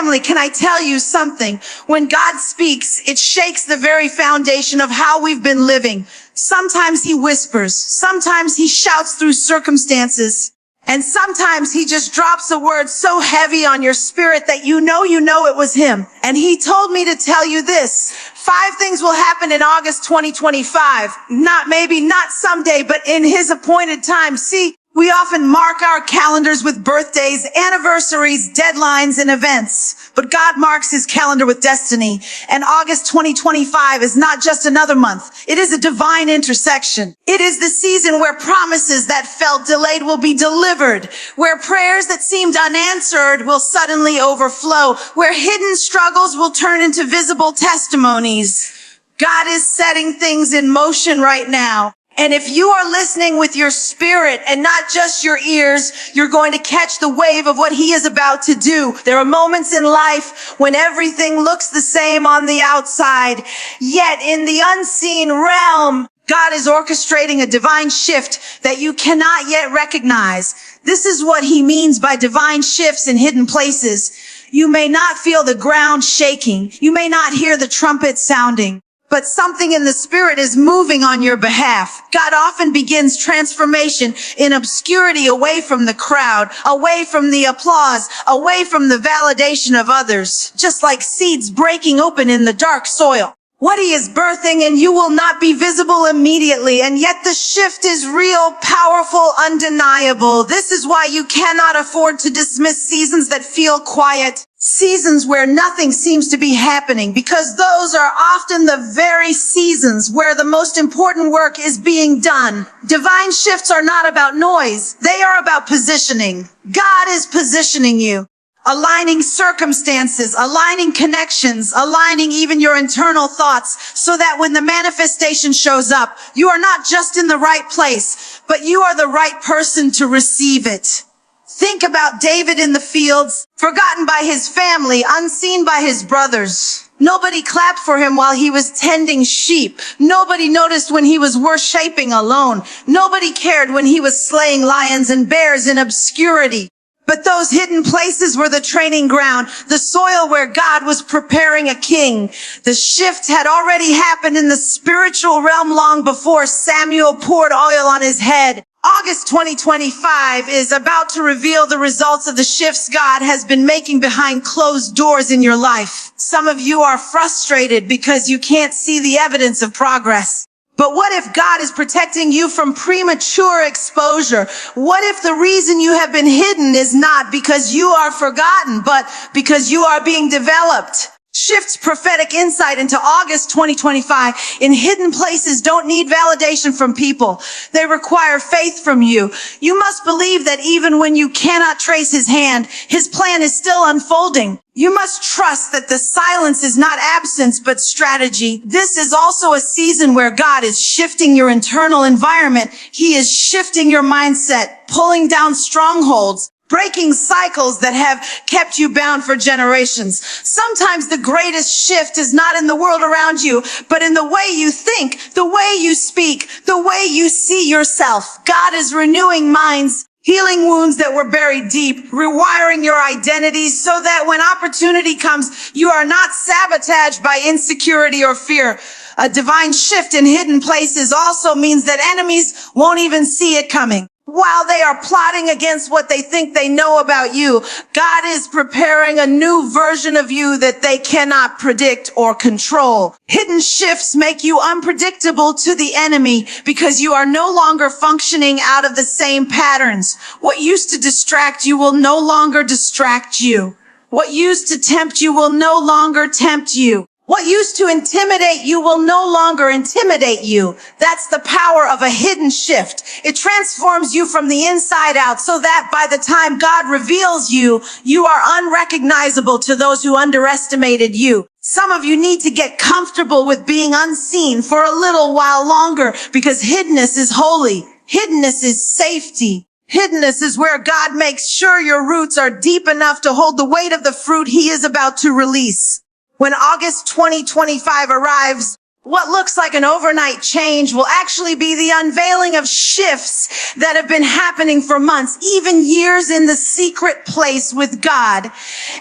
Family, can I tell you something? When God speaks, it shakes the very foundation of how we've been living. Sometimes he whispers, sometimes he shouts through circumstances, and sometimes he just drops a word so heavy on your spirit that you know it was him. And he told me to tell you this. 5 things will happen in August 2025. Not someday, but in his appointed time. See, we often mark our calendars with birthdays, anniversaries, deadlines, and events. But God marks his calendar with destiny. And August 2025 is not just another month. It is a divine intersection. It is the season where promises that felt delayed will be delivered, where prayers that seemed unanswered will suddenly overflow, where hidden struggles will turn into visible testimonies. God is setting things in motion right now. And if you are listening with your spirit and not just your ears, you're going to catch the wave of what he is about to do. There are moments in life when everything looks the same on the outside, yet in the unseen realm, God is orchestrating a divine shift that you cannot yet recognize. This is what he means by divine shifts in hidden places. You may not feel the ground shaking. You may not hear the trumpet sounding. But something in the spirit is moving on your behalf. God often begins transformation in obscurity, away from the crowd, away from the applause, away from the validation of others, just like seeds breaking open in the dark soil. What he is birthing, and you will not be visible immediately, and yet the shift is real, powerful, undeniable. This is why you cannot afford to dismiss seasons that feel quiet, seasons where nothing seems to be happening, because those are often the very seasons where the most important work is being done. Divine shifts are not about noise. They are about positioning. God is positioning you. Aligning circumstances, aligning connections, aligning even your internal thoughts, so that when the manifestation shows up, you are not just in the right place, but you are the right person to receive it. Think about David in the fields, forgotten by his family, unseen by his brothers. Nobody clapped for him while he was tending sheep. Nobody noticed when he was worshiping alone. Nobody cared when he was slaying lions and bears in obscurity. But those hidden places were the training ground, the soil where God was preparing a king. The shift had already happened in the spiritual realm long before Samuel poured oil on his head. August 2025 is about to reveal the results of the shifts God has been making behind closed doors in your life. Some of you are frustrated because you can't see the evidence of progress. But what if God is protecting you from premature exposure? What if the reason you have been hidden is not because you are forgotten, but because you are being developed? Shift's prophetic insight into August 2025 in hidden places don't need validation from people. They require faith from you. You must believe that even when you cannot trace his hand, his plan is still unfolding. You must trust that the silence is not absence, but strategy. This is also a season where God is shifting your internal environment. He is shifting your mindset, pulling down strongholds, breaking cycles that have kept you bound for generations. Sometimes the greatest shift is not in the world around you, but in the way you think, the way you speak, the way you see yourself. God is renewing minds, healing wounds that were buried deep, rewiring your identity so that when opportunity comes, you are not sabotaged by insecurity or fear. A divine shift in hidden places also means that enemies won't even see it coming. While they are plotting against what they think they know about you, God is preparing a new version of you that they cannot predict or control. Hidden shifts make you unpredictable to the enemy because you are no longer functioning out of the same patterns. What used to distract you will no longer distract you. What used to tempt you will no longer tempt you. What used to intimidate you will no longer intimidate you. That's the power of a hidden shift. It transforms you from the inside out so that by the time God reveals you, you are unrecognizable to those who underestimated you. Some of you need to get comfortable with being unseen for a little while longer because hiddenness is holy. Hiddenness is safety. Hiddenness is where God makes sure your roots are deep enough to hold the weight of the fruit he is about to release. When August 2025 arrives, What looks like an overnight change will actually be the unveiling of shifts that have been happening for months, even years in the secret place with God.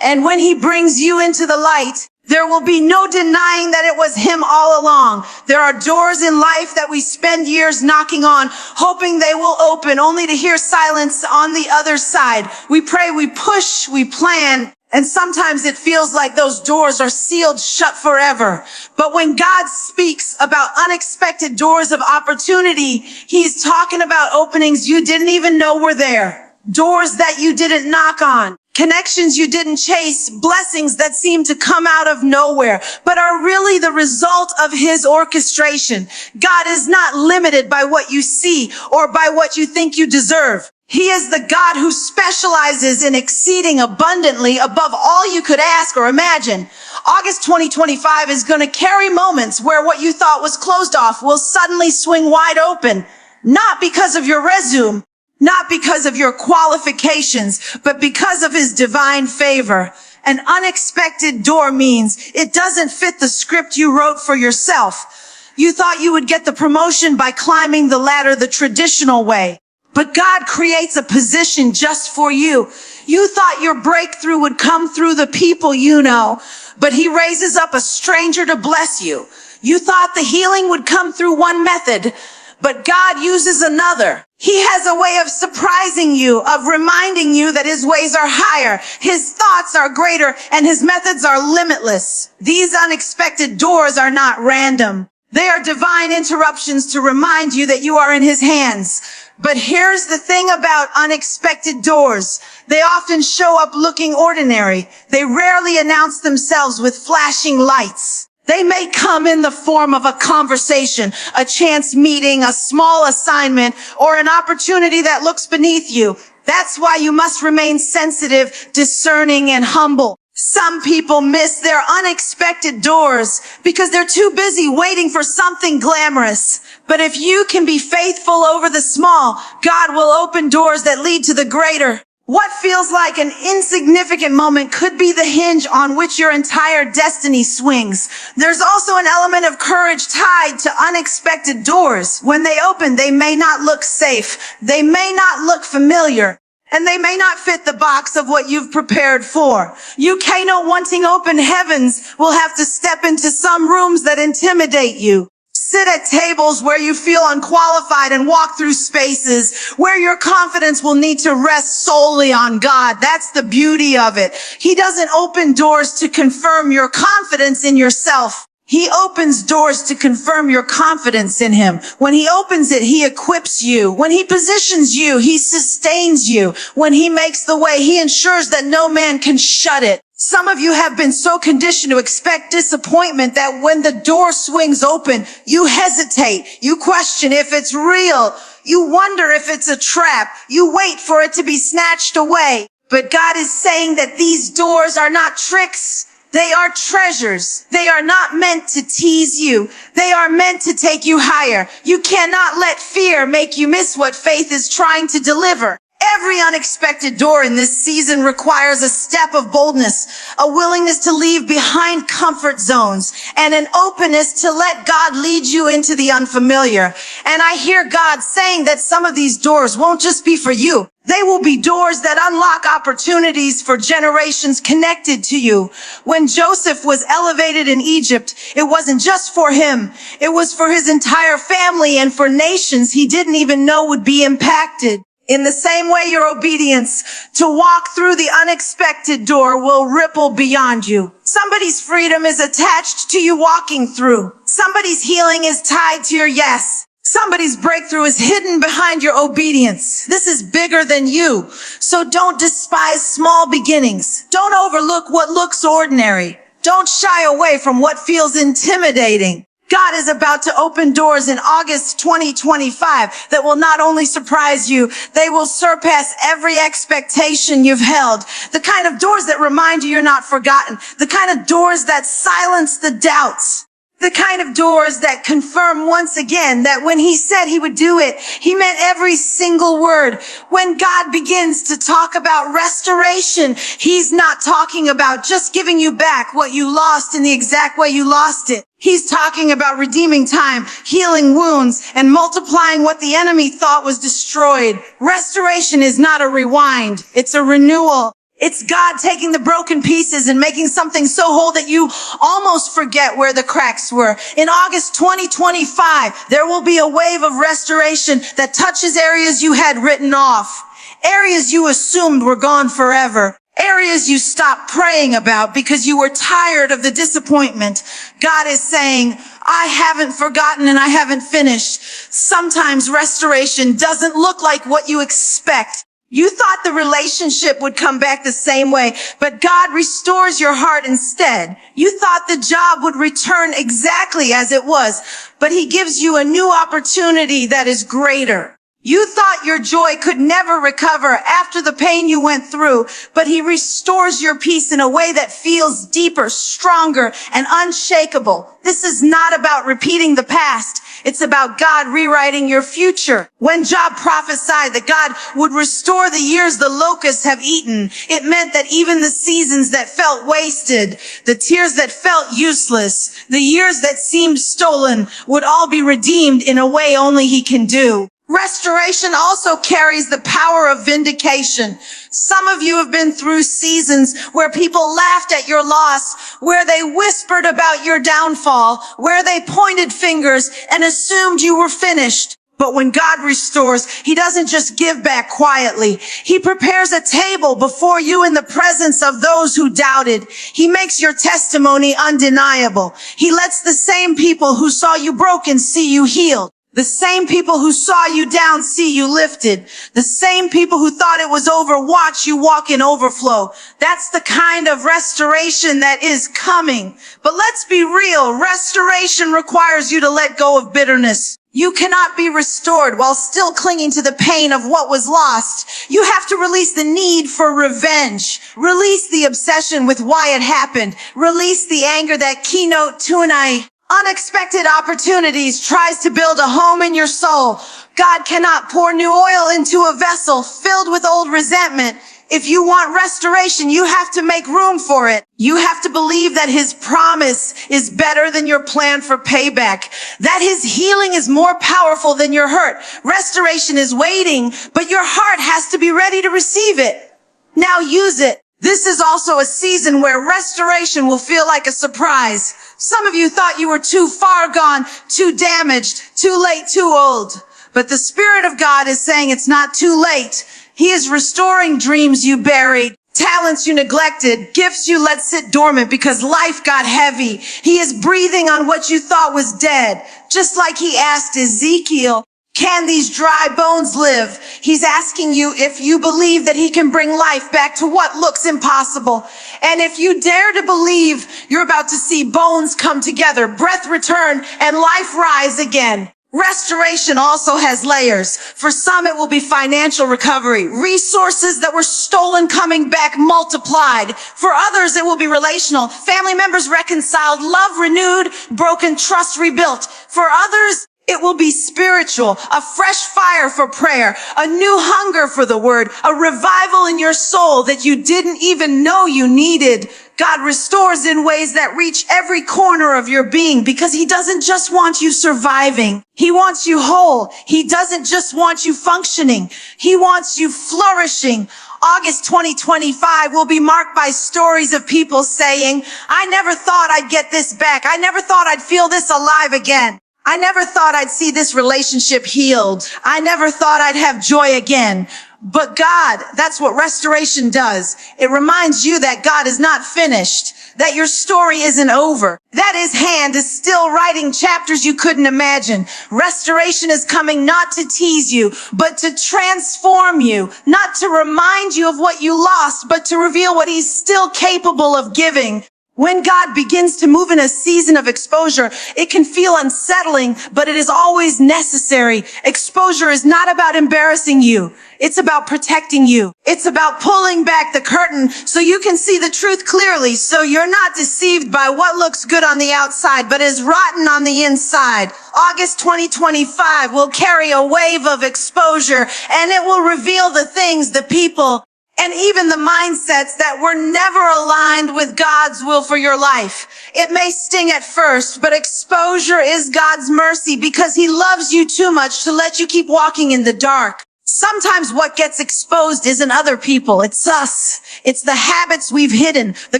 And when he brings you into the light, there will be no denying that it was him all along. There are doors in life that we spend years knocking on, hoping they will open, only to hear silence on the other side. We pray, we push, we plan, and sometimes it feels like those doors are sealed shut forever. But when God speaks about unexpected doors of opportunity, he's talking about openings you didn't even know were there. Doors that you didn't knock on. Connections you didn't chase, blessings that seem to come out of nowhere, but are really the result of his orchestration. God is not limited by what you see or by what you think you deserve. He is the God who specializes in exceeding abundantly above all you could ask or imagine. August 2025 is going to carry moments where what you thought was closed off will suddenly swing wide open, not because of your resume, not because of your qualifications, but because of his divine favor. An unexpected door means it doesn't fit the script you wrote for yourself. You thought you would get the promotion by climbing the ladder the traditional way, but God creates a position just for you. You thought your breakthrough would come through the people you know, but he raises up a stranger to bless you. You thought the healing would come through one method, but God uses another. He has a way of surprising you, of reminding you that his ways are higher, his thoughts are greater, and his methods are limitless. These unexpected doors are not random. They are divine interruptions to remind you that you are in his hands. But here's the thing about unexpected doors. They often show up looking ordinary. They rarely announce themselves with flashing lights. They may come in the form of a conversation, a chance meeting, a small assignment, or an opportunity that looks beneath you. That's why you must remain sensitive, discerning, and humble. Some people miss their unexpected doors because they're too busy waiting for something glamorous. But if you can be faithful over the small, God will open doors that lead to the greater. What feels like an insignificant moment could be the hinge on which your entire destiny swings. There's also an element of courage tied to unexpected doors. When they open, they may not look safe. They may not look familiar. And they may not fit the box of what you've prepared for. You Kano wanting open heavens will have to step into some rooms that intimidate you. Sit at tables where you feel unqualified and walk through spaces where your confidence will need to rest solely on God. That's the beauty of it. He doesn't open doors to confirm your confidence in yourself. He opens doors to confirm your confidence in him. When he opens it, he equips you. When he positions you, he sustains you. When he makes the way, he ensures that no man can shut it. Some of you have been so conditioned to expect disappointment that when the door swings open, you hesitate. You question if it's real. You wonder if it's a trap. You wait for it to be snatched away. But God is saying that these doors are not tricks. They are treasures. They are not meant to tease you. They are meant to take you higher. You cannot let fear make you miss what faith is trying to deliver. Every unexpected door in this season requires a step of boldness, a willingness to leave behind comfort zones, and an openness to let God lead you into the unfamiliar. And I hear God saying that some of these doors won't just be for you. They will be doors that unlock opportunities for generations connected to you. When Joseph was elevated in Egypt, it wasn't just for him. It was for his entire family and for nations he didn't even know would be impacted. In the same way, your obedience to walk through the unexpected door will ripple beyond you. Somebody's freedom is attached to you walking through. Somebody's healing is tied to your yes. Somebody's breakthrough is hidden behind your obedience. This is bigger than you. So don't despise small beginnings. Don't overlook what looks ordinary. Don't shy away from what feels intimidating. God is about to open doors in August 2025 that will not only surprise you, they will surpass every expectation you've held. The kind of doors that remind you you're not forgotten. The kind of doors that silence the doubts. The kind of doors that confirm once again that when he said he would do it, he meant every single word. When God begins to talk about restoration, he's not talking about just giving you back what you lost in the exact way you lost it. He's talking about redeeming time, healing wounds, and multiplying what the enemy thought was destroyed. Restoration is not a rewind. It's a renewal. It's God taking the broken pieces and making something so whole that you almost forget where the cracks were. In August 2025, there will be a wave of restoration that touches areas you had written off, areas you assumed were gone forever, areas you stopped praying about because you were tired of the disappointment. God is saying, I haven't forgotten and I haven't finished. Sometimes restoration doesn't look like what you expect. You thought the relationship would come back the same way, but God restores your heart instead. You thought the job would return exactly as it was, but he gives you a new opportunity that is greater. You thought your joy could never recover after the pain you went through, but he restores your peace in a way that feels deeper, stronger, and unshakable. This is not about repeating the past. It's about God rewriting your future. When Job prophesied that God would restore the years the locusts have eaten, it meant that even the seasons that felt wasted, the tears that felt useless, the years that seemed stolen would all be redeemed in a way only he can do. Restoration also carries the power of vindication. Some of you have been through seasons where people laughed at your loss, where they whispered about your downfall, where they pointed fingers and assumed you were finished. But when God restores, he doesn't just give back quietly. He prepares a table before you in the presence of those who doubted. He makes your testimony undeniable. He lets the same people who saw you broken see you healed. The same people who saw you down see you lifted. The same people who thought it was over watch you walk in overflow. That's the kind of restoration that is coming. But let's be real. Restoration requires you to let go of bitterness. You cannot be restored while still clinging to the pain of what was lost. You have to release the need for revenge. Release the obsession with why it happened. Release the anger that keynote tonight. Unexpected opportunities tries to build a home in your soul. God cannot pour new oil into a vessel filled with old resentment. If you want restoration, you have to make room for it. You have to believe that his promise is better than your plan for payback, that his healing is more powerful than your hurt. Restoration is waiting, but your heart has to be ready to receive it. Now use it. This is also a season where restoration will feel like a surprise. Some of you thought you were too far gone, too damaged, too late, too old. But the Spirit of God is saying it's not too late. He is restoring dreams you buried, talents you neglected, gifts you let sit dormant because life got heavy. He is breathing on what you thought was dead. Just like he asked Ezekiel, can these dry bones live? He's asking you if you believe that he can bring life back to what looks impossible. And if you dare to believe, you're about to see bones come together, breath return, and life rise again. Restoration also has layers. For some, it will be financial recovery, resources that were stolen coming back multiplied. For others, it will be relational, family members reconciled, love renewed, broken trust rebuilt. For others, it will be spiritual, a fresh fire for prayer, a new hunger for the word, a revival in your soul that you didn't even know you needed. God restores in ways that reach every corner of your being because he doesn't just want you surviving. He wants you whole. He doesn't just want you functioning. He wants you flourishing. August 2025 will be marked by stories of people saying, I never thought I'd get this back. I never thought I'd feel this alive again. I never thought I'd see this relationship healed. I never thought I'd have joy again. But God, that's what restoration does. It reminds you that God is not finished, that your story isn't over, that his hand is still writing chapters you couldn't imagine. Restoration is coming not to tease you, but to transform you, not to remind you of what you lost, but to reveal what he's still capable of giving. When God begins to move in a season of exposure, it can feel unsettling, but it is always necessary. Exposure is not about embarrassing you. It's about protecting you. It's about pulling back the curtain so you can see the truth clearly, so you're not deceived by what looks good on the outside, but is rotten on the inside. August 2025 will carry a wave of exposure, and it will reveal the things, the people, and even the mindsets that were never aligned with God's will for your life. It may sting at first, but exposure is God's mercy because He loves you too much to let you keep walking in the dark. Sometimes what gets exposed isn't other people, it's us. It's the habits we've hidden, the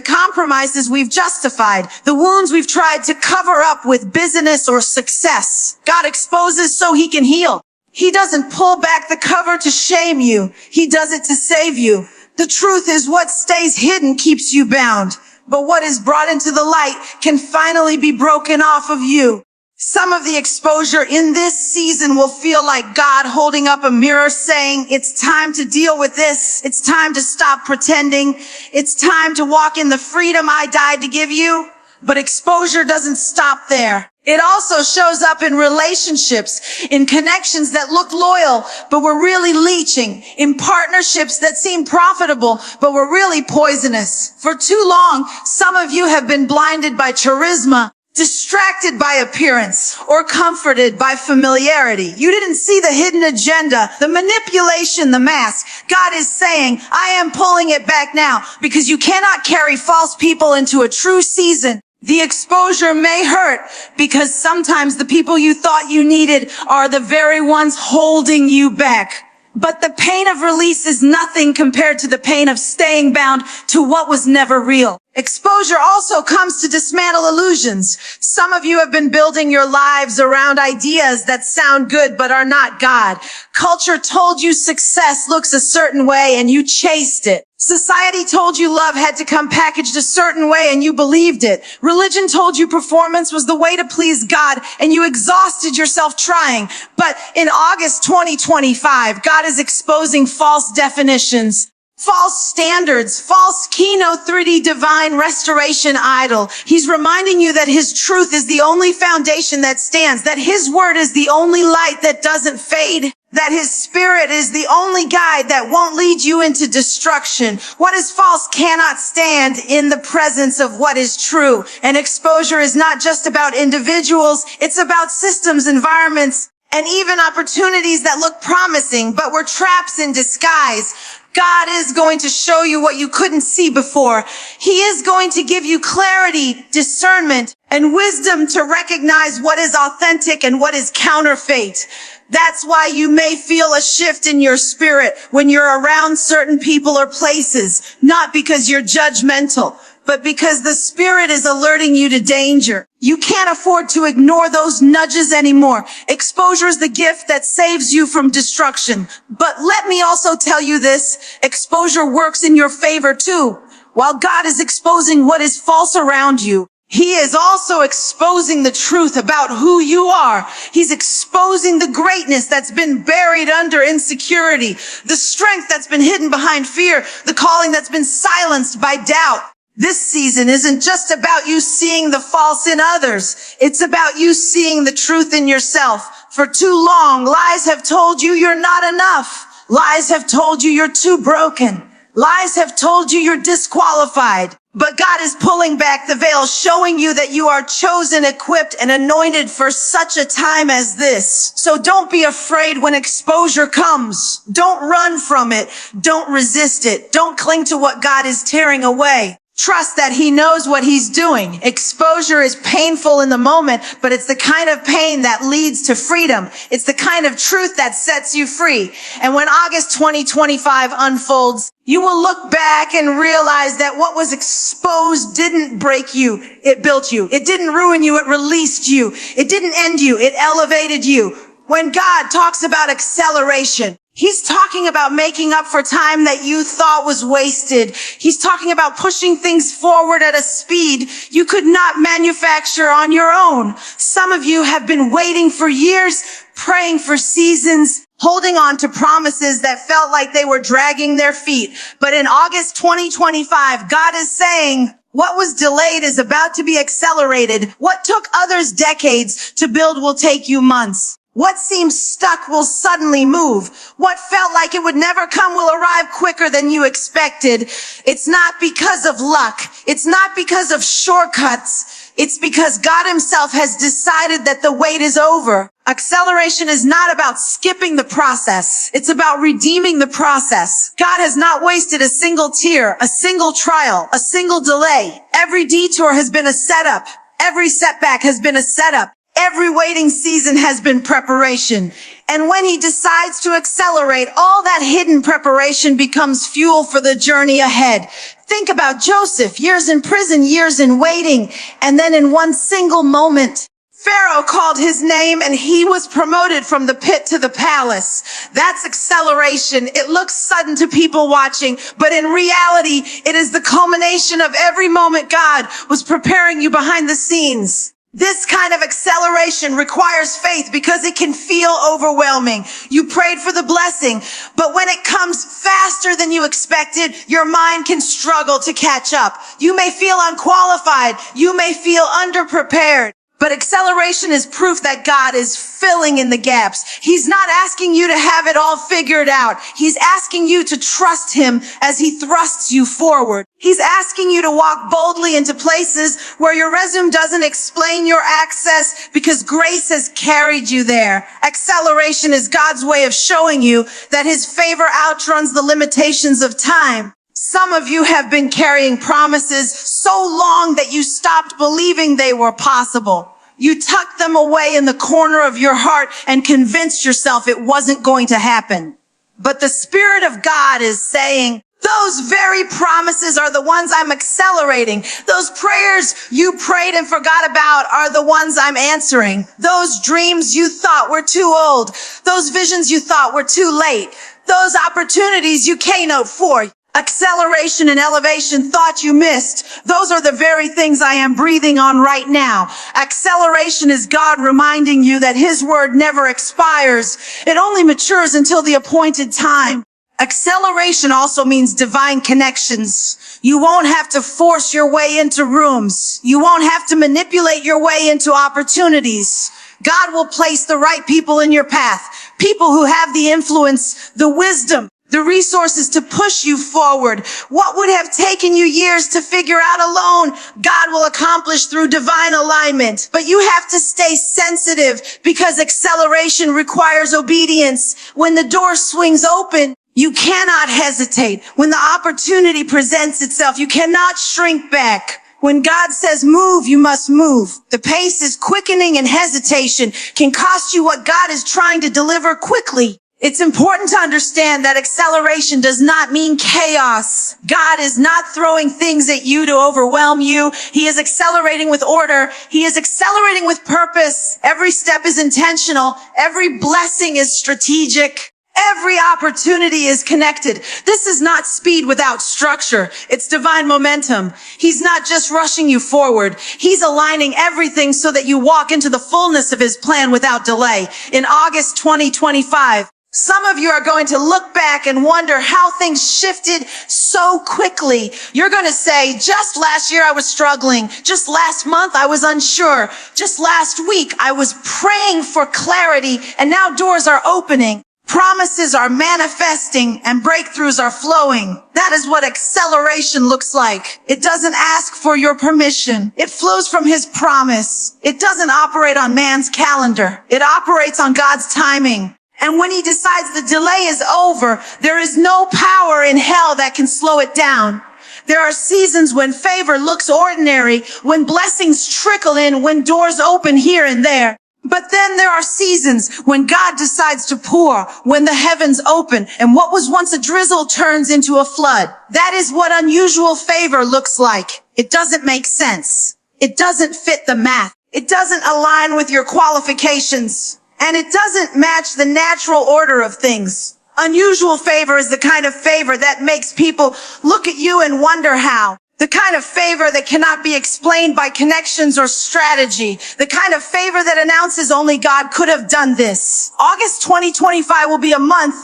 compromises we've justified, the wounds we've tried to cover up with business or success. God exposes so He can heal. He doesn't pull back the cover to shame you. He does it to save you. The truth is what stays hidden keeps you bound, but what is brought into the light can finally be broken off of you. Some of the exposure in this season will feel like God holding up a mirror saying, it's time to deal with this. It's time to stop pretending. It's time to walk in the freedom I died to give you. But exposure doesn't stop there. It also shows up in relationships, in connections that look loyal, but were really leeching, in partnerships that seem profitable, but were really poisonous. For too long, some of you have been blinded by charisma, distracted by appearance, or comforted by familiarity. You didn't see the hidden agenda, the manipulation, the mask. God is saying, I am pulling it back now because you cannot carry false people into a true season. The exposure may hurt because sometimes the people you thought you needed are the very ones holding you back. But the pain of release is nothing compared to the pain of staying bound to what was never real. Exposure also comes to dismantle illusions. Some of you have been building your lives around ideas that sound good but are not God. Culture told you success looks a certain way and you chased it. Society told you love had to come packaged a certain way and you believed it. Religion told you performance was the way to please God and you exhausted yourself trying. But in August 2025, God is exposing false definitions, false standards, false Keynote 3D divine restoration idol. He's reminding you that His truth is the only foundation that stands, that His word is the only light that doesn't fade, that His Spirit is the only guide that won't lead you into destruction. What is false cannot stand in the presence of what is true. And exposure is not just about individuals, it's about systems, environments, and even opportunities that look promising, but were traps in disguise. God is going to show you what you couldn't see before. He is going to give you clarity, discernment, and wisdom to recognize what is authentic and what is counterfeit. That's why you may feel a shift in your spirit when you're around certain people or places, not because you're judgmental, but because the Spirit is alerting you to danger. You can't afford to ignore those nudges anymore. Exposure is the gift that saves you from destruction. But let me also tell you this, exposure works in your favor too. While God is exposing what is false around you, He is also exposing the truth about who you are. He's exposing the greatness that's been buried under insecurity, the strength that's been hidden behind fear, the calling that's been silenced by doubt. This season isn't just about you seeing the false in others. It's about you seeing the truth in yourself. For too long, lies have told you you're not enough. Lies have told you you're too broken. Lies have told you you're disqualified. But God is pulling back the veil, showing you that you are chosen, equipped, and anointed for such a time as this. So don't be afraid when exposure comes. Don't run from it. Don't resist it. Don't cling to what God is tearing away. Trust that He knows what He's doing. Exposure is painful in the moment, but it's the kind of pain that leads to freedom. It's the kind of truth that sets you free. And when August 2025 unfolds, you will look back and realize that what was exposed didn't break you. It built you. It didn't ruin you. It released you. It didn't end you. It elevated you. When God talks about acceleration, He's talking about making up for time that you thought was wasted. He's talking about pushing things forward at a speed you could not manufacture on your own. Some of you have been waiting for years, praying for seasons, holding on to promises that felt like they were dragging their feet. But in August 2025, God is saying, What was delayed is about to be accelerated. What took others decades to build will take you months. What seems stuck will suddenly move. What felt like it would never come will arrive quicker than you expected. It's not because of luck. It's not because of shortcuts. It's because God himself has decided that the wait is over. Acceleration is not about skipping the process. It's about redeeming the process. God has not wasted a single tear, a single trial, a single delay. Every detour has been a setup. Every setback has been a setup. Every waiting season has been preparation. And when he decides to accelerate, all that hidden preparation becomes fuel for the journey ahead. Think about Joseph, years in prison, years in waiting, and then in one single moment, Pharaoh called his name and he was promoted from the pit to the palace. That's acceleration. It looks sudden to people watching, but in reality, it is the culmination of every moment God was preparing you behind the scenes. This kind of acceleration requires faith because it can feel overwhelming. You prayed for the blessing, but when it comes faster than you expected, your mind can struggle to catch up. You may feel unqualified. You may feel underprepared. But acceleration is proof that God is filling in the gaps. He's not asking you to have it all figured out. He's asking you to trust him as he thrusts you forward. He's asking you to walk boldly into places where your resume doesn't explain your access because grace has carried you there. Acceleration is God's way of showing you that his favor outruns the limitations of time. Some of you have been carrying promises so long that you stopped believing they were possible. You tucked them away in the corner of your heart and convinced yourself it wasn't going to happen. But the Spirit of God is saying, those very promises are the ones I'm accelerating. Those prayers you prayed and forgot about are the ones I'm answering. Those dreams you thought were too old. Those visions you thought were too late. Those opportunities you keynote for. Acceleration and elevation thought you missed. Those are the very things I am breathing on right now. Acceleration is God reminding you that his word never expires. It only matures until the appointed time. Acceleration also means divine connections. You won't have to force your way into rooms. You won't have to manipulate your way into opportunities. God will place the right people in your path. People who have the influence, the wisdom, the resources to push you forward. What would have taken you years to figure out alone, God will accomplish through divine alignment. But you have to stay sensitive because acceleration requires obedience. When the door swings open, you cannot hesitate. When the opportunity presents itself, you cannot shrink back. When God says move, you must move. The pace is quickening and hesitation can cost you what God is trying to deliver quickly. It's important to understand that acceleration does not mean chaos. God is not throwing things at you to overwhelm you. He is accelerating with order. He is accelerating with purpose. Every step is intentional. Every blessing is strategic. Every opportunity is connected. This is not speed without structure. It's divine momentum. He's not just rushing you forward. He's aligning everything so that you walk into the fullness of his plan without delay. In August 2025, some of you are going to look back and wonder how things shifted so quickly. You're going to say, just last year I was struggling. Just last month I was unsure. Just last week I was praying for clarity, and now doors are opening. Promises are manifesting and breakthroughs are flowing. That is what acceleration looks like. It doesn't ask for your permission. It flows from his promise. It doesn't operate on man's calendar. It operates on God's timing. And when he decides the delay is over, there is no power in hell that can slow it down. There are seasons when favor looks ordinary, when blessings trickle in, when doors open here and there. But then there are seasons when God decides to pour, when the heavens open, and what was once a drizzle turns into a flood. That is what unusual favor looks like. It doesn't make sense. It doesn't fit the math. It doesn't align with your qualifications. And it doesn't match the natural order of things. Unusual favor is the kind of favor that makes people look at you and wonder how. The kind of favor that cannot be explained by connections or strategy. The kind of favor that announces only God could have done this. August 2025 will be a month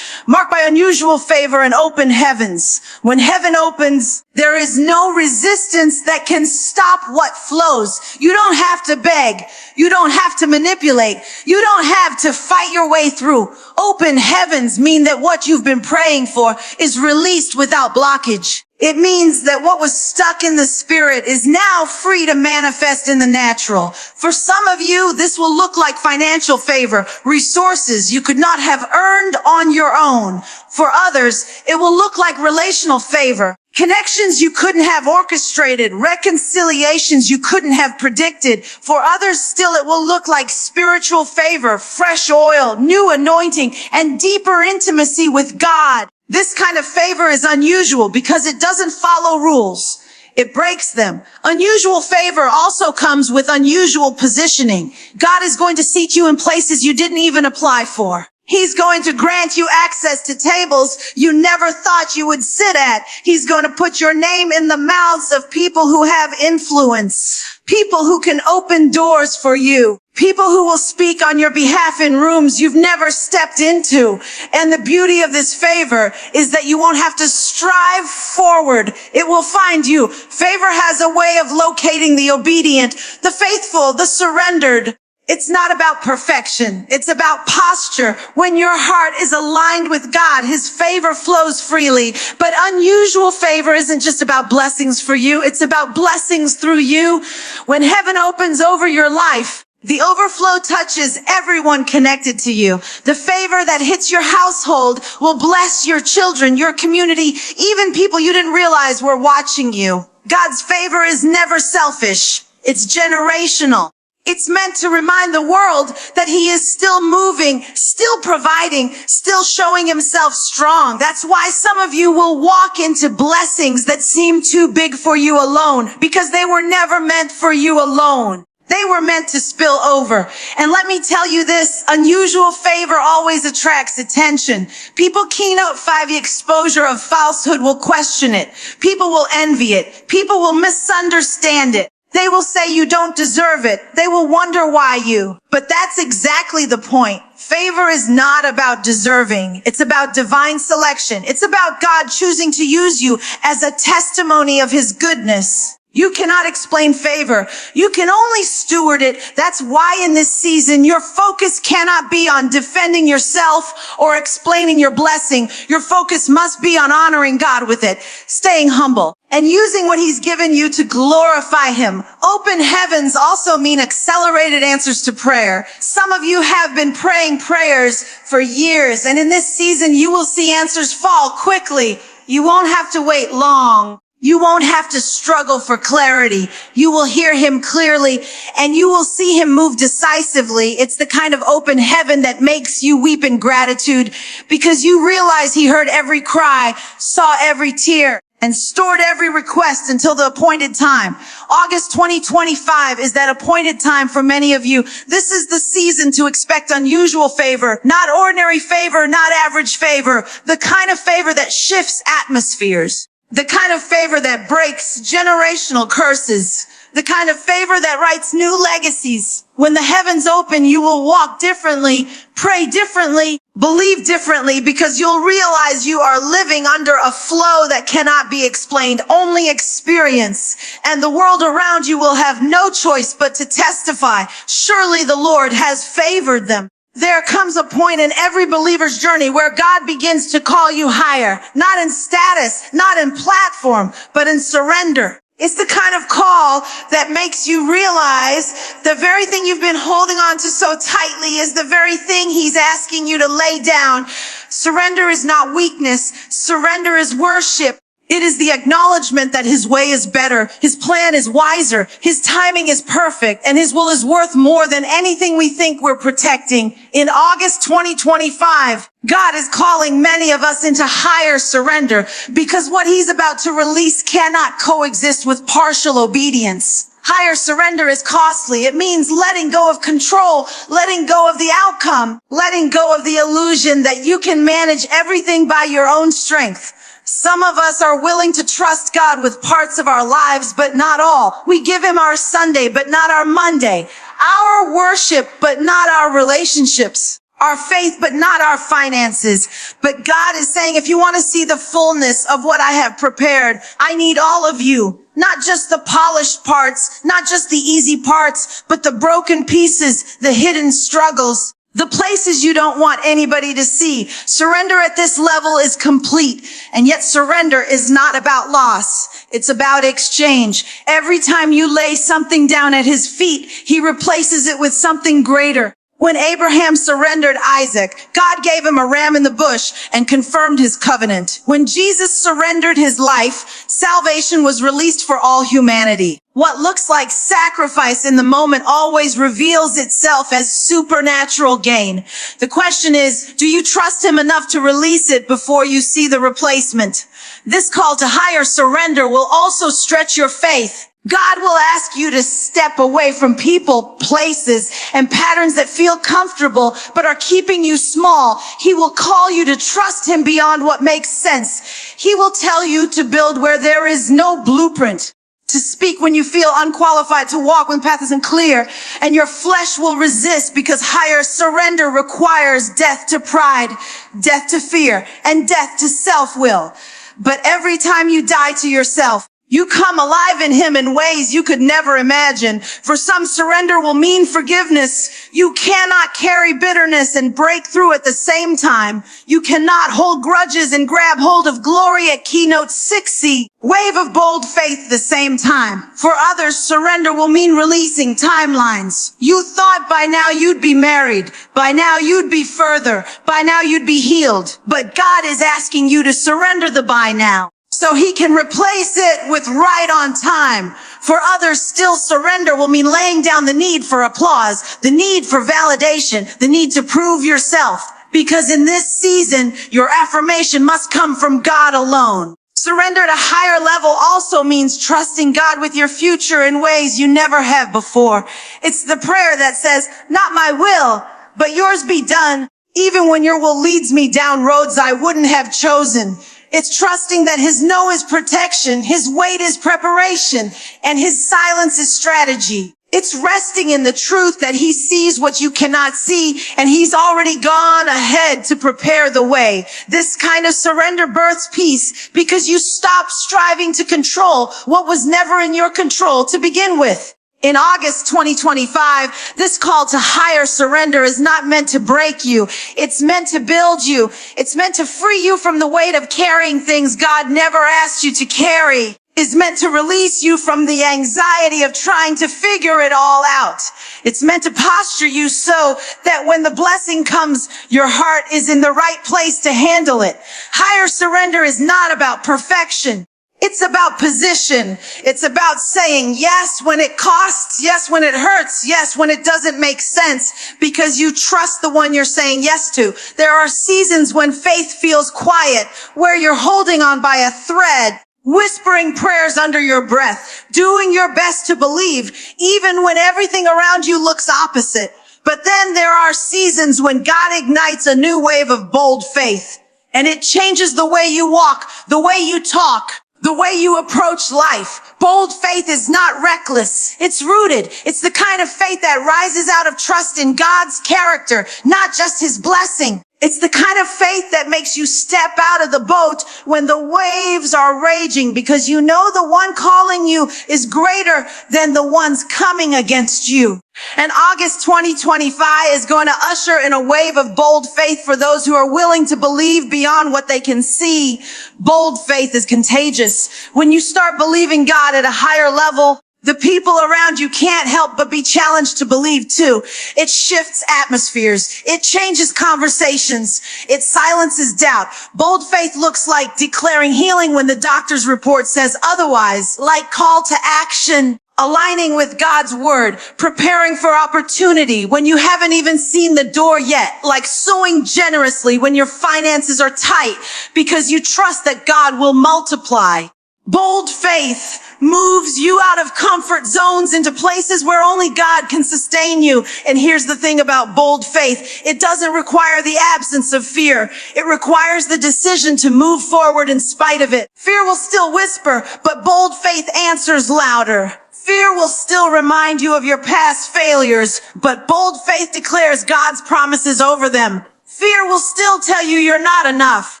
marked by unusual favor and open heavens. When heaven opens, there is no resistance that can stop what flows. You don't have to beg. You don't have to manipulate. You don't have to fight your way through. Open heavens mean that what you've been praying for is released without blockage. It means that what was stuck in the spirit is now free to manifest in the natural. For some of you, this will look like financial favor, resources you could not have earned on your own. For others, it will look like relational favor, connections you couldn't have orchestrated, reconciliations you couldn't have predicted. For others, still, it will look like spiritual favor, fresh oil, new anointing, and deeper intimacy with God. This kind of favor is unusual because it doesn't follow rules. It breaks them. Unusual favor also comes with unusual positioning. God is going to seat you in places you didn't even apply for. He's going to grant you access to tables you never thought you would sit at. He's going to put your name in the mouths of people who have influence, people who can open doors for you, people who will speak on your behalf in rooms you've never stepped into. And the beauty of this favor is that you won't have to strive forward. It will find you. Favor has a way of locating the obedient, the faithful, the surrendered. It's not about perfection. It's about posture. When your heart is aligned with God, His favor flows freely. But unusual favor isn't just about blessings for you. It's about blessings through you. When heaven opens over your life, the overflow touches everyone connected to you. The favor that hits your household will bless your children, your community, even people you didn't realize were watching you. God's favor is never selfish. It's generational. It's meant to remind the world that He is still moving, still providing, still showing Himself strong. That's why some of you will walk into blessings that seem too big for you alone, because they were never meant for you alone. They were meant to spill over. And let me tell you this, unusual favor always attracts attention. People keynote the exposure of falsehood will question it. People will envy it. People will misunderstand it. They will say you don't deserve it. They will wonder why you. But that's exactly the point. Favor is not about deserving. It's about divine selection. It's about God choosing to use you as a testimony of His goodness. You cannot explain favor. You can only steward it. That's why in this season, your focus cannot be on defending yourself or explaining your blessing. Your focus must be on honoring God with it, staying humble, and using what He's given you to glorify Him. Open heavens also mean accelerated answers to prayer. Some of you have been praying prayers for years, and in this season, you will see answers fall quickly. You won't have to wait long. You won't have to struggle for clarity. You will hear Him clearly and you will see Him move decisively. It's the kind of open heaven that makes you weep in gratitude because you realize He heard every cry, saw every tear, and stored every request until the appointed time. August 2025 is that appointed time for many of you. This is the season to expect unusual favor, not ordinary favor, not average favor, the kind of favor that shifts atmospheres. The kind of favor that breaks generational curses. The kind of favor that writes new legacies. When the heavens open, you will walk differently, pray differently, believe differently, because you'll realize you are living under a flow that cannot be explained, only experience. And the world around you will have no choice but to testify. Surely the Lord has favored them. There comes a point in every believer's journey where God begins to call you higher, not in status, not in platform, but in surrender. It's the kind of call that makes you realize the very thing you've been holding on to so tightly is the very thing He's asking you to lay down. Surrender is not weakness. Surrender is worship. It is the acknowledgement that His way is better, His plan is wiser, His timing is perfect, and His will is worth more than anything we think we're protecting. In August 2025, God is calling many of us into higher surrender because what He's about to release cannot coexist with partial obedience. Higher surrender is costly. It means letting go of control, letting go of the outcome, letting go of the illusion that you can manage everything by your own strength. Some of us are willing to trust God with parts of our lives, but not all. We give him our Sunday, but not our Monday. Our worship, but not our relationships. Our faith, but not our finances. But God is saying, if you want to see the fullness of what I have prepared, I need all of you. Not just the polished parts, not just the easy parts, but the broken pieces, the hidden struggles, the places you don't want anybody to see. Surrender at this level is complete. And yet surrender is not about loss. It's about exchange. Every time you lay something down at his feet, he replaces it with something greater. When Abraham surrendered Isaac, God gave him a ram in the bush and confirmed his covenant. When Jesus surrendered his life, salvation was released for all humanity. What looks like sacrifice in the moment always reveals itself as supernatural gain. The question is, do you trust him enough to release it before you see the replacement? This call to higher surrender will also stretch your faith. God will ask you to step away from people, places, and patterns that feel comfortable but are keeping you small. He will call you to trust him beyond what makes sense. He will tell you to build where there is no blueprint, to speak when you feel unqualified, to walk when the path isn't clear, and your flesh will resist because higher surrender requires death to pride, death to fear, and death to self-will. But every time you die to yourself, you come alive in him in ways you could never imagine. For some, surrender will mean forgiveness. You cannot carry bitterness and break through at the same time. You cannot hold grudges and grab hold of glory at keynote 6C. Wave of bold faith at the same time. For others, surrender will mean releasing timelines. You thought by now you'd be married. By now you'd be further. By now you'd be healed. But God is asking you to surrender the by now, so he can replace it with right on time. For others, still surrender will mean laying down the need for applause, the need for validation, the need to prove yourself. Because in this season, your affirmation must come from God alone. Surrender at a higher level also means trusting God with your future in ways you never have before. It's the prayer that says, not my will, but yours be done, even when your will leads me down roads I wouldn't have chosen. It's trusting that his no is protection, his wait is preparation, and his silence is strategy. It's resting in the truth that he sees what you cannot see, and he's already gone ahead to prepare the way. This kind of surrender births peace because you stop striving to control what was never in your control to begin with. In August 2025, this call to higher surrender is not meant to break you. It's meant to build you. It's meant to free you from the weight of carrying things God never asked you to carry. It's meant to release you from the anxiety of trying to figure it all out. It's meant to posture you so that when the blessing comes, your heart is in the right place to handle it. Higher surrender is not about perfection. It's about position. It's about saying yes when it costs, yes when it hurts, yes when it doesn't make sense, because you trust the one you're saying yes to. There are seasons when faith feels quiet, where you're holding on by a thread, whispering prayers under your breath, doing your best to believe, even when everything around you looks opposite. But then there are seasons when God ignites a new wave of bold faith, and it changes the way you walk, the way you talk, the way you approach life. Bold faith is not reckless. It's rooted. It's the kind of faith that rises out of trust in God's character, not just his blessing. It's the kind of faith that makes you step out of the boat when the waves are raging, because you know the one calling you is greater than the ones coming against you. And August 2025 is going to usher in a wave of bold faith for those who are willing to believe beyond what they can see. Bold faith is contagious. When you start believing God at a higher level, the people around you can't help but be challenged to believe too. It shifts atmospheres. It changes conversations. It silences doubt. Bold faith looks like declaring healing when the doctor's report says otherwise, like call to action, aligning with God's word, preparing for opportunity when you haven't even seen the door yet, like sowing generously when your finances are tight because you trust that God will multiply. Bold faith moves you out of comfort zones into places where only God can sustain you. And here's the thing about bold faith. It doesn't require the absence of fear. It requires the decision to move forward in spite of it. Fear will still whisper, but bold faith answers louder. Fear will still remind you of your past failures, but bold faith declares God's promises over them. Fear will still tell you you're not enough,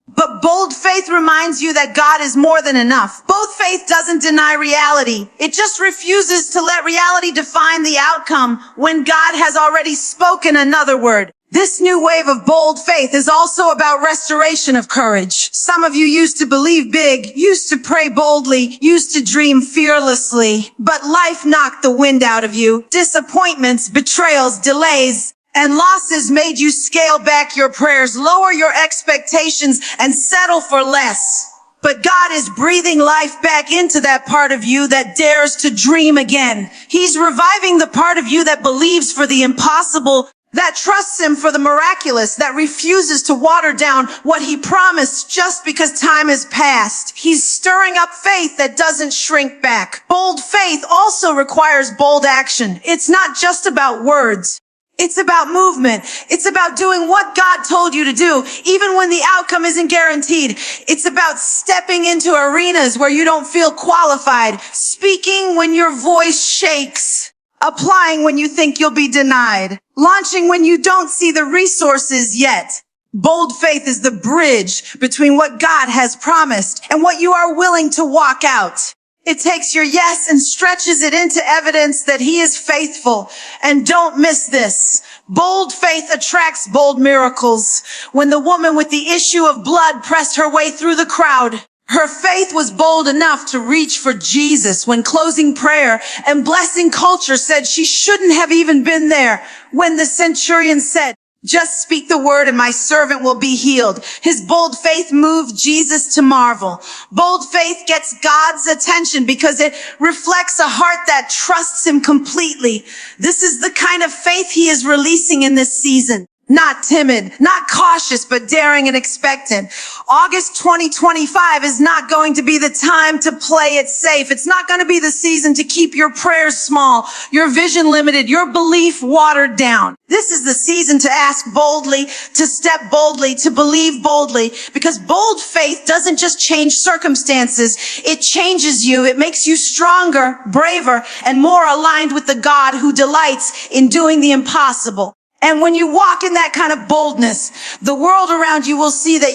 but bold faith reminds you that God is more than enough. Bold faith doesn't deny reality. It just refuses to let reality define the outcome when God has already spoken another word. This new wave of bold faith is also about restoration of courage. Some of you used to believe big, used to pray boldly, used to dream fearlessly, but life knocked the wind out of you. Disappointments, betrayals, delays, and losses made you scale back your prayers, lower your expectations, and settle for less. But God is breathing life back into that part of you that dares to dream again. He's reviving the part of you that believes for the impossible, that trusts him for the miraculous, that refuses to water down what he promised just because time has passed. He's stirring up faith that doesn't shrink back. Bold faith also requires bold action. It's not just about words. It's about movement. It's about doing what God told you to do, even when the outcome isn't guaranteed. It's about stepping into arenas where you don't feel qualified, speaking when your voice shakes, applying when you think you'll be denied, launching when you don't see the resources yet. Bold faith is the bridge between what God has promised and what you are willing to walk out. It takes your yes and stretches it into evidence that he is faithful. And don't miss this. Bold faith attracts bold miracles. When the woman with the issue of blood pressed her way through the crowd, her faith was bold enough to reach for Jesus when closing prayer and blessing culture said she shouldn't have even been there. When the centurion said, "Just speak the word and my servant will be healed," his bold faith moved Jesus to marvel. Bold faith gets God's attention because it reflects a heart that trusts him completely. This is the kind of faith he is releasing in this season. Not timid, not cautious, but daring and expectant. August 2025 is not going to be the time to play it safe. It's not going to be the season to keep your prayers small, your vision limited, your belief watered down. This is the season to ask boldly, to step boldly, to believe boldly, because bold faith doesn't just change circumstances. It changes you. It makes you stronger, braver, and more aligned with the God who delights in doing the impossible. And when you walk in that kind of boldness, the world around you will see that